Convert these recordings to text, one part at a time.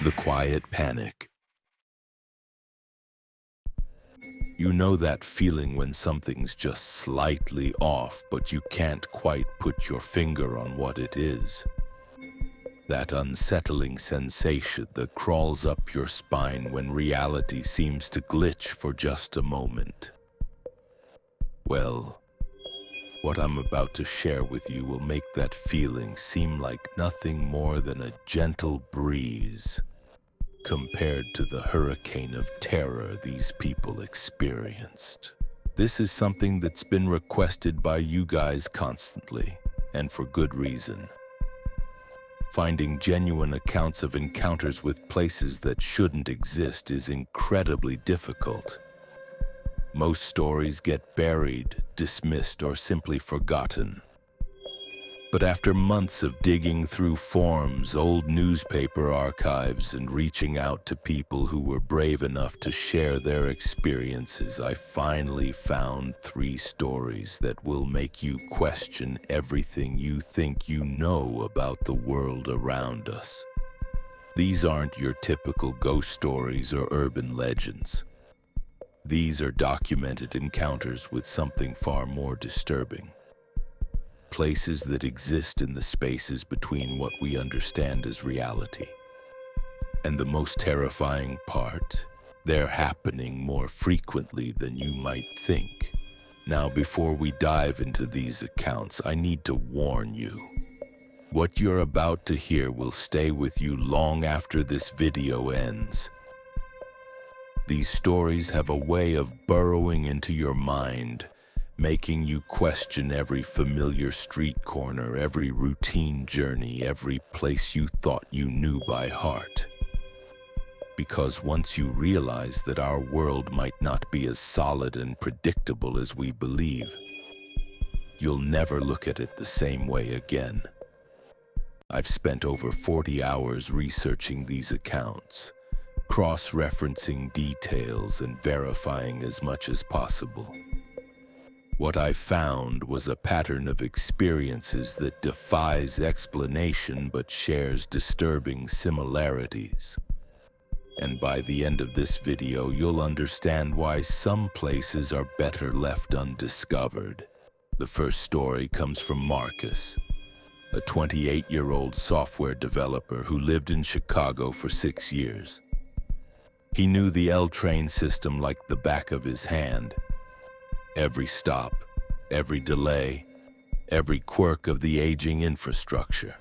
The quiet panic. You know that feeling when something's just slightly off, but you can't quite put your finger on what it is. That unsettling sensation that crawls up your spine when reality seems to glitch for just a moment. Well, what I'm about to share with you will make that feeling seem like nothing more than a gentle breeze compared to the hurricane of terror these people experienced. This is something that's been requested by you guys constantly, and for good reason. Finding genuine accounts of encounters with places that shouldn't exist is incredibly difficult. Most stories get buried, dismissed, or simply forgotten. But after months of digging through forums, old newspaper archives, and reaching out to people who were brave enough to share their experiences, I finally found 3 stories that will make you question everything you think you know about the world around us. These aren't your typical ghost stories or urban legends. These are documented encounters with something far more disturbing. Places that exist in the spaces between what we understand as reality. And the most terrifying part, they're happening more frequently than you might think. Now, before we dive into these accounts, I need to warn you. What you're about to hear will stay with you long after this video ends. These stories have a way of burrowing into your mind, making you question every familiar street corner, every routine journey, every place you thought you knew by heart. Because once you realize that our world might not be as solid and predictable as we believe, you'll never look at it the same way again. I've spent over 40 hours researching these accounts, cross-referencing details and verifying as much as possible. What I found was a pattern of experiences that defies explanation but shares disturbing similarities. And by the end of this video, you'll understand why some places are better left undiscovered. The first story comes from Marcus, a 28-year-old software developer who lived in Chicago for 6 years. He knew the L-train system like the back of his hand. Every stop, every delay, every quirk of the aging infrastructure.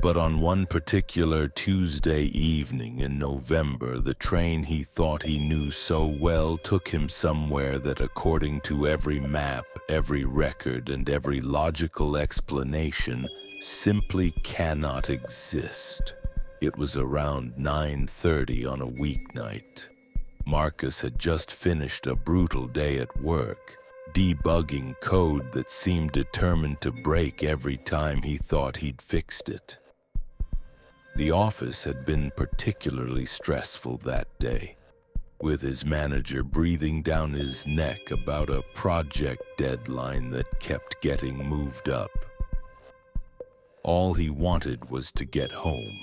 But on one particular Tuesday evening in November, the train he thought he knew so well took him somewhere that, according to every map, every record, and every logical explanation, simply cannot exist. It was around 9:30 on a weeknight. Marcus had just finished a brutal day at work, debugging code that seemed determined to break every time he thought he'd fixed it. The office had been particularly stressful that day, with his manager breathing down his neck about a project deadline that kept getting moved up. All he wanted was to get home,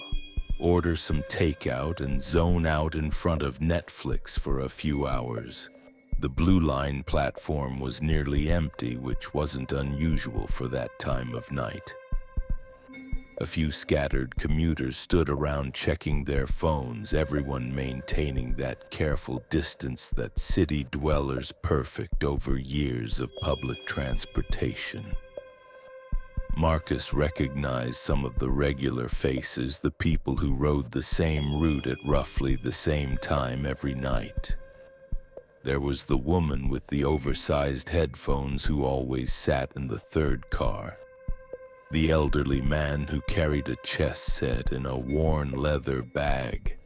order some takeout, and zone out in front of Netflix for a few hours. The Blue Line platform was nearly empty, which wasn't unusual for that time of night. A few scattered commuters stood around checking their phones, everyone maintaining that careful distance that city dwellers perfect over years of public transportation. Marcus recognized some of the regular faces, the people who rode the same route at roughly the same time every night. There was the woman with the oversized headphones who always sat in the third car. The elderly man who carried a chess set in a worn leather bag,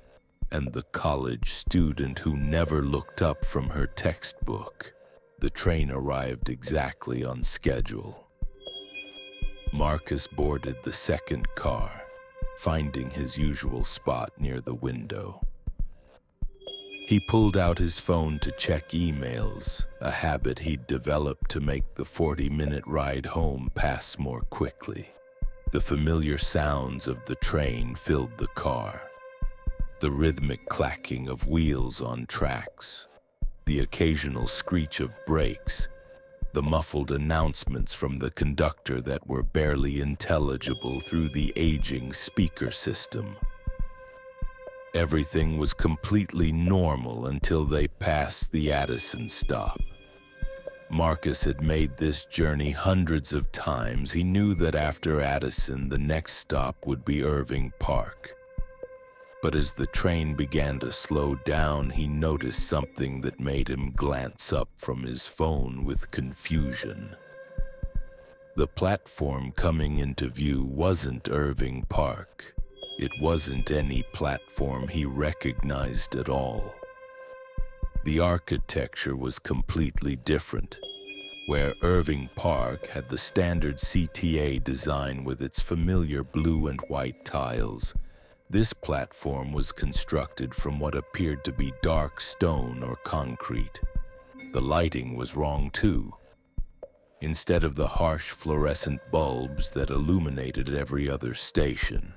and the college student who never looked up from her textbook. The train arrived exactly on schedule. Marcus boarded the second car, finding his usual spot near the window. He pulled out his phone to check emails, a habit he'd developed to make the 40-minute ride home pass more quickly. The familiar sounds of the train filled the car, The rhythmic clacking of wheels on tracks, the occasional screech of brakes, the muffled announcements from the conductor that were barely intelligible through the aging speaker system. Everything was completely normal until they passed the Addison stop. Marcus had made this journey hundreds of times. He knew that after Addison, the next stop would be Irving Park. But as the train began to slow down, he noticed something that made him glance up from his phone with confusion. The platform coming into view wasn't Irving Park. It wasn't any platform he recognized at all. The architecture was completely different. Where Irving Park had the standard CTA design with its familiar blue and white tiles, this platform was constructed from what appeared to be dark stone or concrete. The lighting was wrong too. Instead of the harsh fluorescent bulbs that illuminated every other station,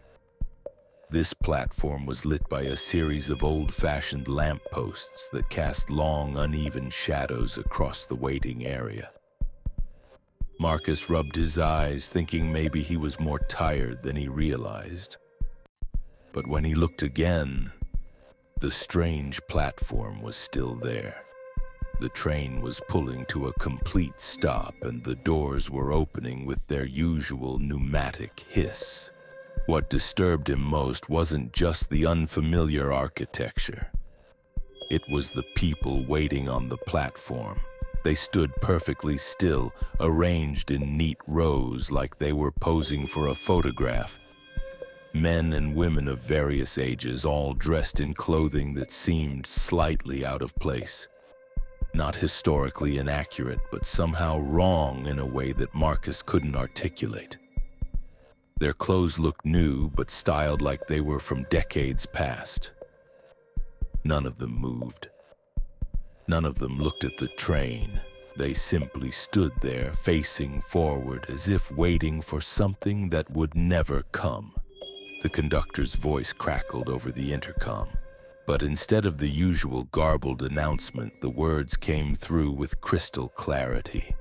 this platform was lit by a series of old-fashioned lampposts that cast long, uneven shadows across the waiting area. Marcus rubbed his eyes, thinking maybe he was more tired than he realized. But when he looked again, the strange platform was still there. The train was pulling to a complete stop, and the doors were opening with their usual pneumatic hiss. What disturbed him most wasn't just the unfamiliar architecture. It was the people waiting on the platform. They stood perfectly still, arranged in neat rows like they were posing for a photograph. Men and women of various ages, all dressed in clothing that seemed slightly out of place. Not historically inaccurate, but somehow wrong in a way that Marcus couldn't articulate. Their clothes looked new, but styled like they were from decades past. None of them moved. None of them looked at the train. They simply stood there, facing forward, as if waiting for something that would never come. The conductor's voice crackled over the intercom, but instead of the usual garbled announcement, the words came through with crystal clarity.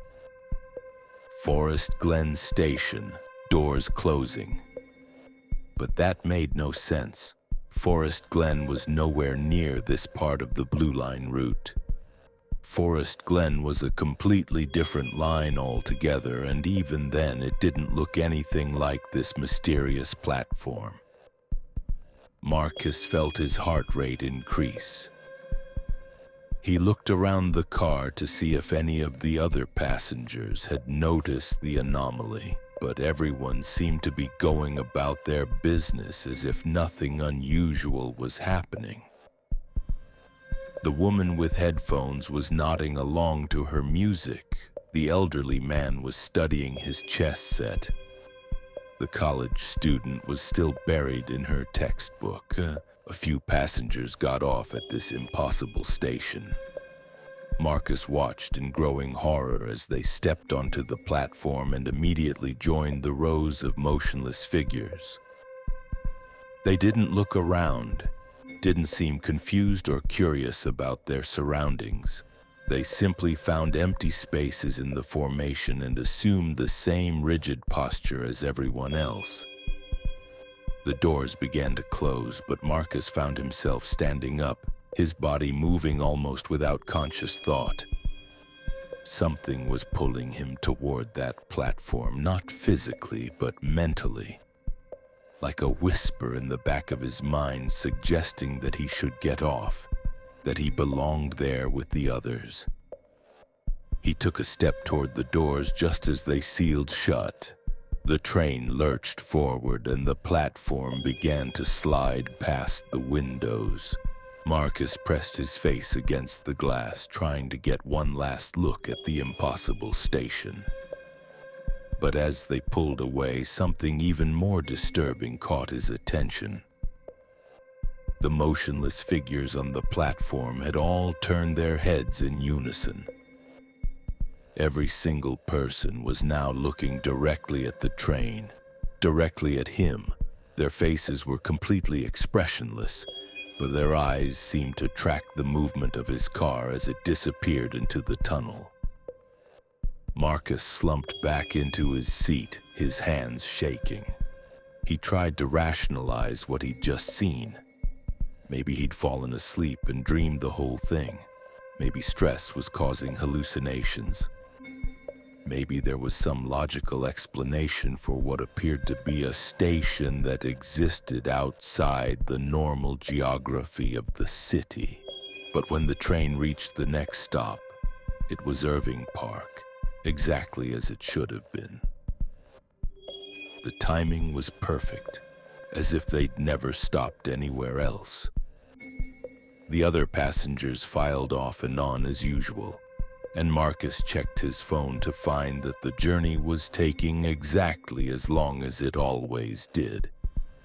Forest Glen Station. Doors closing. But that made no sense. Forest Glen was nowhere near this part of the Blue Line route. Forest Glen was a completely different line altogether, and even then it didn't look anything like this mysterious platform. Marcus felt his heart rate increase. He looked around the car to see if any of the other passengers had noticed the anomaly, but everyone seemed to be going about their business as if nothing unusual was happening. The woman with headphones was nodding along to her music. The elderly man was studying his chess set. The college student was still buried in her textbook. A few passengers got off at this impossible station. Marcus watched in growing horror as they stepped onto the platform and immediately joined the rows of motionless figures. They didn't look around, didn't seem confused or curious about their surroundings. They simply found empty spaces in the formation and assumed the same rigid posture as everyone else. The doors began to close, but Marcus found himself standing up, his body moving almost without conscious thought. Something was pulling him toward that platform, not physically, but mentally. Like a whisper in the back of his mind suggesting that he should get off, that he belonged there with the others. He took a step toward the doors just as they sealed shut. The train lurched forward and the platform began to slide past the windows. Marcus pressed his face against the glass, trying to get one last look at the impossible station. But as they pulled away, something even more disturbing caught his attention. The motionless figures on the platform had all turned their heads in unison. Every single person was now looking directly at the train, directly at him. Their faces were completely expressionless, but their eyes seemed to track the movement of his car as it disappeared into the tunnel. Marcus slumped back into his seat, his hands shaking. He tried to rationalize what he'd just seen. Maybe he'd fallen asleep and dreamed the whole thing. Maybe stress was causing hallucinations. Maybe there was some logical explanation for what appeared to be a station that existed outside the normal geography of the city. But when the train reached the next stop, it was Irving Park, exactly as it should have been. The timing was perfect, as if they'd never stopped anywhere else. The other passengers filed off and on as usual, and Marcus checked his phone to find that the journey was taking exactly as long as it always did.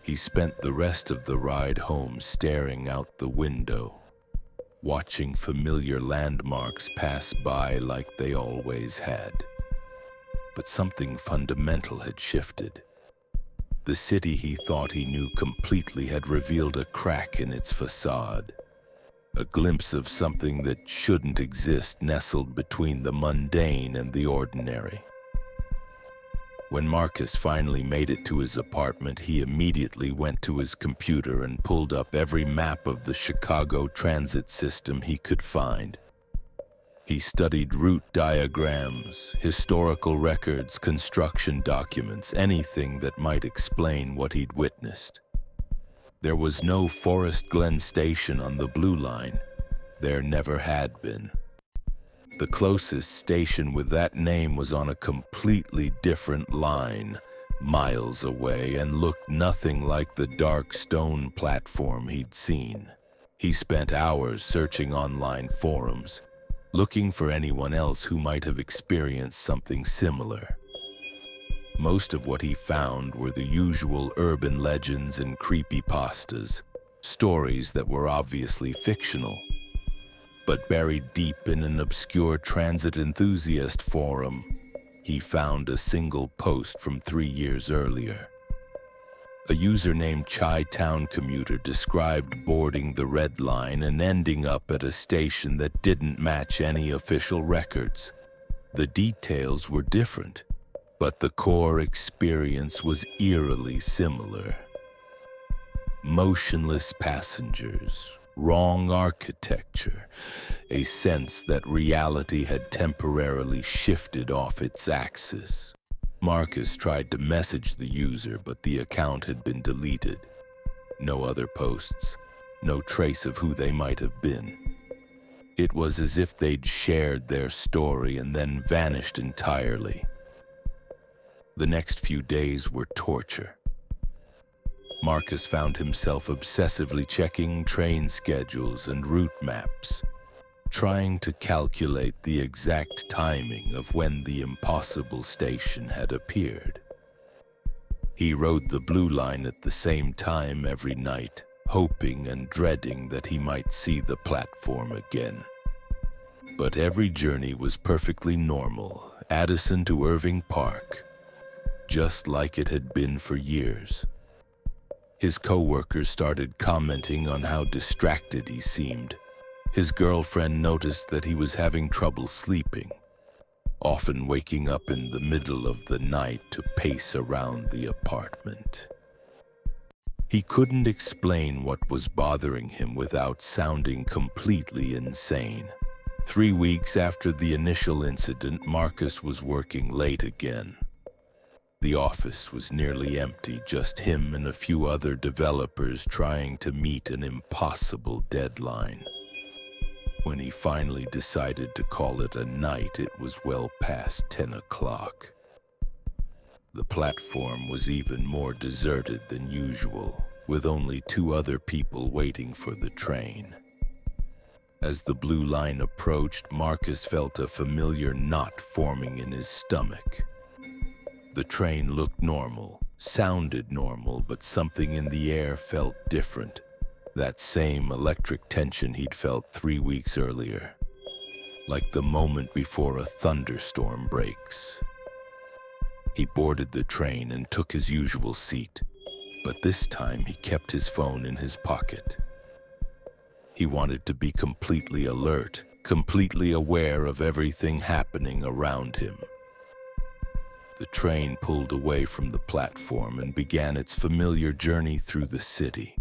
He spent the rest of the ride home staring out the window, watching familiar landmarks pass by like they always had. But something fundamental had shifted. The city he thought he knew completely had revealed a crack in its facade. A glimpse of something that shouldn't exist nestled between the mundane and the ordinary. When Marcus finally made it to his apartment, he immediately went to his computer and pulled up every map of the Chicago transit system he could find. He studied route diagrams, historical records, construction documents, anything that might explain what he'd witnessed. There was no Forest Glen station on the Blue Line. There never had been. The closest station with that name was on a completely different line, miles away, and looked nothing like the dark stone platform he'd seen. He spent hours searching online forums, looking for anyone else who might have experienced something similar. Most of what he found were the usual urban legends and creepypastas, stories that were obviously fictional. But buried deep in an obscure transit enthusiast forum, he found a single post from 3 years earlier. A user named Chi-Town Commuter described boarding the Red Line and ending up at a station that didn't match any official records. The details were different, but the core experience was eerily similar. Motionless passengers, wrong architecture, a sense that reality had temporarily shifted off its axis. Marcus tried to message the user, but the account had been deleted. No other posts, no trace of who they might have been. It was as if they'd shared their story and then vanished entirely. The next few days were torture. Marcus found himself obsessively checking train schedules and route maps, trying to calculate the exact timing of when the impossible station had appeared. He rode the Blue Line at the same time every night, hoping and dreading that he might see the platform again. But every journey was perfectly normal, Addison to Irving Park, just like it had been for years. His coworkers started commenting on how distracted he seemed. His girlfriend noticed that he was having trouble sleeping, often waking up in the middle of the night to pace around the apartment. He couldn't explain what was bothering him without sounding completely insane. 3 weeks after the initial incident, Marcus was working late again. The office was nearly empty, just him and a few other developers trying to meet an impossible deadline. When he finally decided to call it a night, it was well past 10 o'clock. The platform was even more deserted than usual, with only 2 other people waiting for the train. As the Blue Line approached, Marcus felt a familiar knot forming in his stomach. The train looked normal, sounded normal, but something in the air felt different. That same electric tension he'd felt 3 weeks earlier, like the moment before a thunderstorm breaks. He boarded the train and took his usual seat, but this time he kept his phone in his pocket. He wanted to be completely alert, completely aware of everything happening around him. The train pulled away from the platform and began its familiar journey through the city.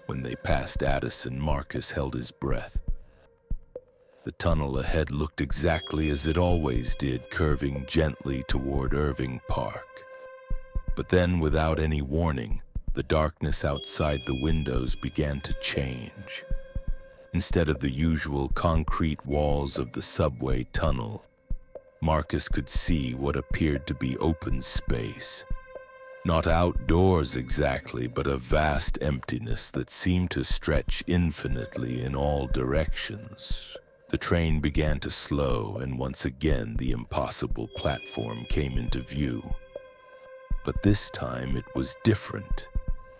When they passed Addison, Marcus held his breath. The tunnel ahead looked exactly as it always did, curving gently toward Irving Park. But then, without any warning, the darkness outside the windows began to change. Instead of the usual concrete walls of the subway tunnel, Marcus could see what appeared to be open space. Not outdoors exactly, but a vast emptiness that seemed to stretch infinitely in all directions. The train began to slow, and once again the impossible platform came into view. But this time it was different.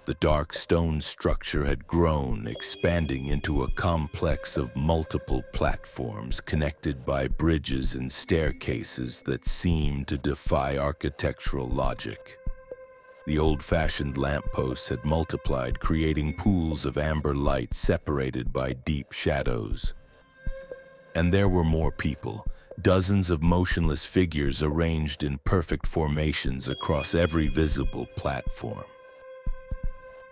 The dark stone structure had grown, expanding into a complex of multiple platforms connected by bridges and staircases that seemed to defy architectural logic. The old-fashioned lampposts had multiplied, creating pools of amber light separated by deep shadows. And there were more people, dozens of motionless figures arranged in perfect formations across every visible platform.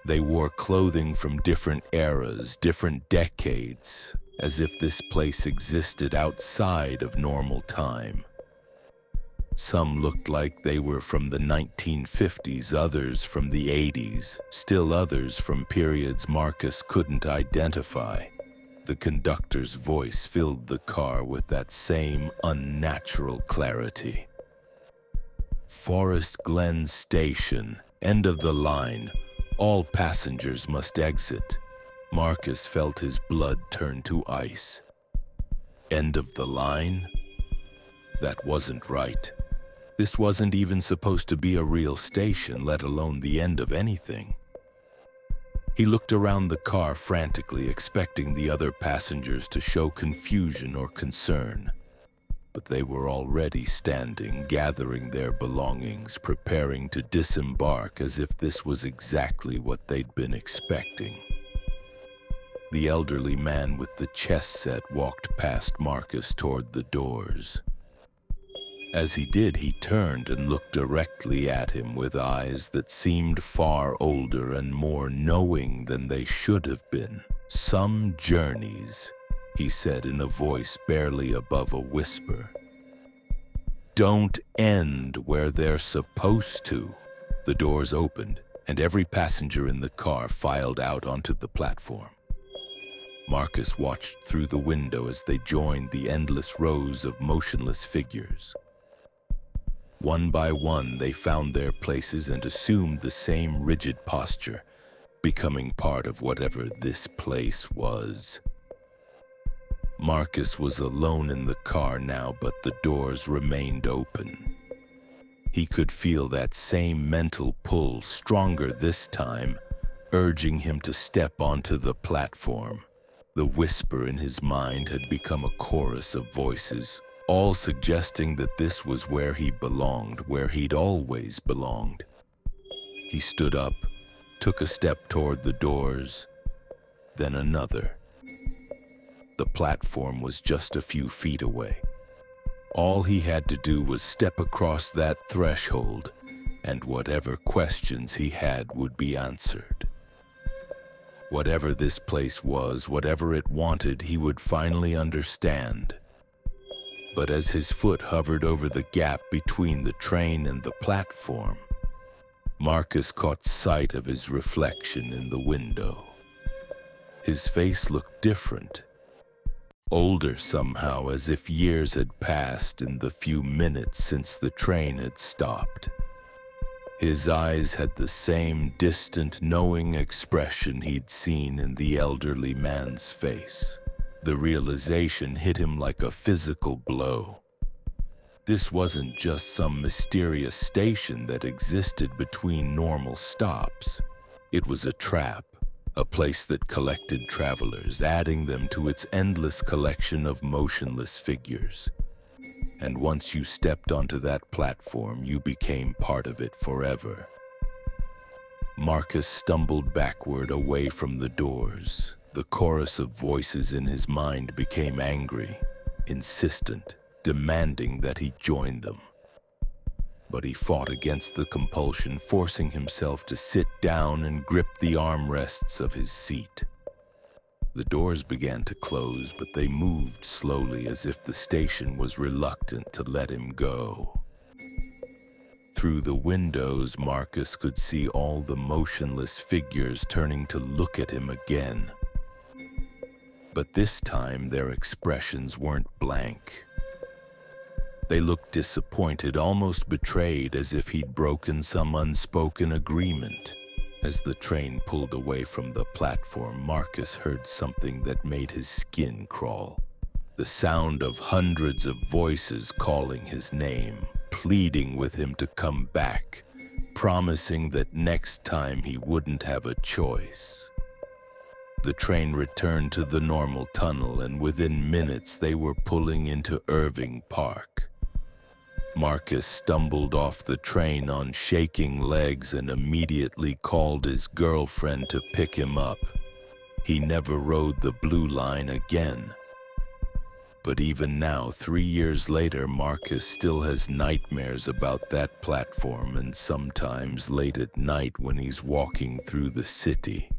They wore clothing from different eras, different decades, as if this place existed outside of normal time. Some looked like they were from the 1950s, others from the 80s, still others from periods Marcus couldn't identify. The conductor's voice filled the car with that same unnatural clarity. Forest Glen Station, end of the line. All passengers must exit. Marcus felt his blood turn to ice. End of the line? That wasn't right. This wasn't even supposed to be a real station, let alone the end of anything. He looked around the car frantically, expecting the other passengers to show confusion or concern. But they were already standing, gathering their belongings, preparing to disembark as if this was exactly what they'd been expecting. The elderly man with the chess set walked past Marcus toward the doors. As he did, he turned and looked directly at him with eyes that seemed far older and more knowing than they should have been. "Some journeys," he said in a voice barely above a whisper, "don't end where they're supposed to." The doors opened, and every passenger in the car filed out onto the platform. Marcus watched through the window as they joined the endless rows of motionless figures. One by one, they found their places and assumed the same rigid posture, becoming part of whatever this place was. Marcus was alone in the car now, but the doors remained open. He could feel that same mental pull, stronger this time, urging him to step onto the platform. The whisper in his mind had become a chorus of voices, all suggesting that this was where he belonged, where he'd always belonged. He stood up, took a step toward the doors, then another. The platform was just a few feet away. All he had to do was step across that threshold, and whatever questions he had would be answered. Whatever this place was, whatever it wanted, he would finally understand. But as his foot hovered over the gap between the train and the platform, Marcus caught sight of his reflection in the window. His face looked different, older somehow, as if years had passed in the few minutes since the train had stopped. His eyes had the same distant, knowing expression he'd seen in the elderly man's face. The realization hit him like a physical blow. This wasn't just some mysterious station that existed between normal stops. It was a trap, a place that collected travelers, adding them to its endless collection of motionless figures. And once you stepped onto that platform, you became part of it forever. Marcus stumbled backward away from the doors. The chorus of voices in his mind became angry, insistent, demanding that he join them. But he fought against the compulsion, forcing himself to sit down and grip the armrests of his seat. The doors began to close, but they moved slowly as if the station was reluctant to let him go. Through the windows, Marcus could see all the motionless figures turning to look at him again. But this time, their expressions weren't blank. They looked disappointed, almost betrayed, as if he'd broken some unspoken agreement. As the train pulled away from the platform, Marcus heard something that made his skin crawl. The sound of hundreds of voices calling his name, pleading with him to come back, promising that next time he wouldn't have a choice. The train returned to the normal tunnel, and within minutes they were pulling into Irving Park. Marcus stumbled off the train on shaking legs and immediately called his girlfriend to pick him up. He never rode the Blue Line again. But even now, 3 years later, Marcus still has nightmares about that platform, and sometimes late at night when he's walking through the city,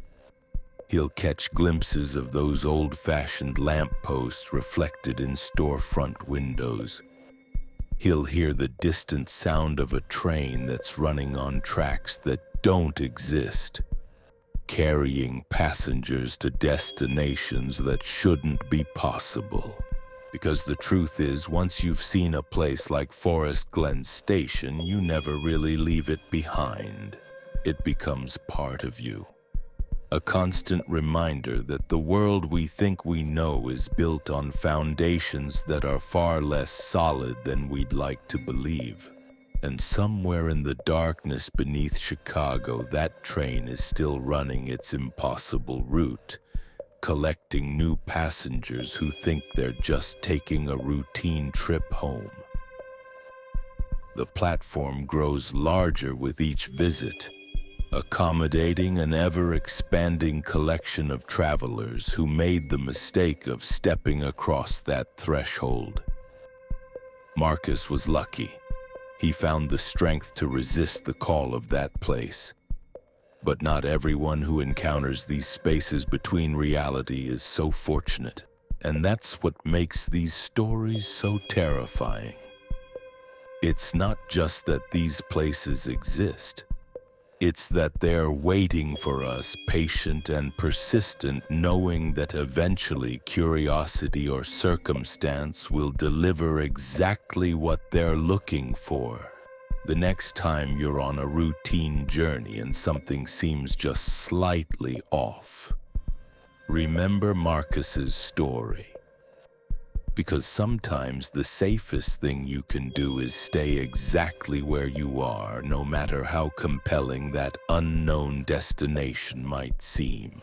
he'll catch glimpses of those old-fashioned lampposts reflected in storefront windows. He'll hear the distant sound of a train that's running on tracks that don't exist, carrying passengers to destinations that shouldn't be possible. Because the truth is, once you've seen a place like Forest Glen Station, you never really leave it behind. It becomes part of you. A constant reminder that the world we think we know is built on foundations that are far less solid than we'd like to believe. And somewhere in the darkness beneath Chicago, that train is still running its impossible route, collecting new passengers who think they're just taking a routine trip home. The platform grows larger with each visit, accommodating an ever-expanding collection of travelers who made the mistake of stepping across that threshold. Marcus was lucky. He found the strength to resist the call of that place. But not everyone who encounters these spaces between reality is so fortunate, and that's what makes these stories so terrifying. It's not just that these places exist. It's that they're waiting for us, patient and persistent, knowing that eventually curiosity or circumstance will deliver exactly what they're looking for. The next time you're on a routine journey and something seems just slightly off, remember Marcus's story. Because sometimes the safest thing you can do is stay exactly where you are, no matter how compelling that unknown destination might seem.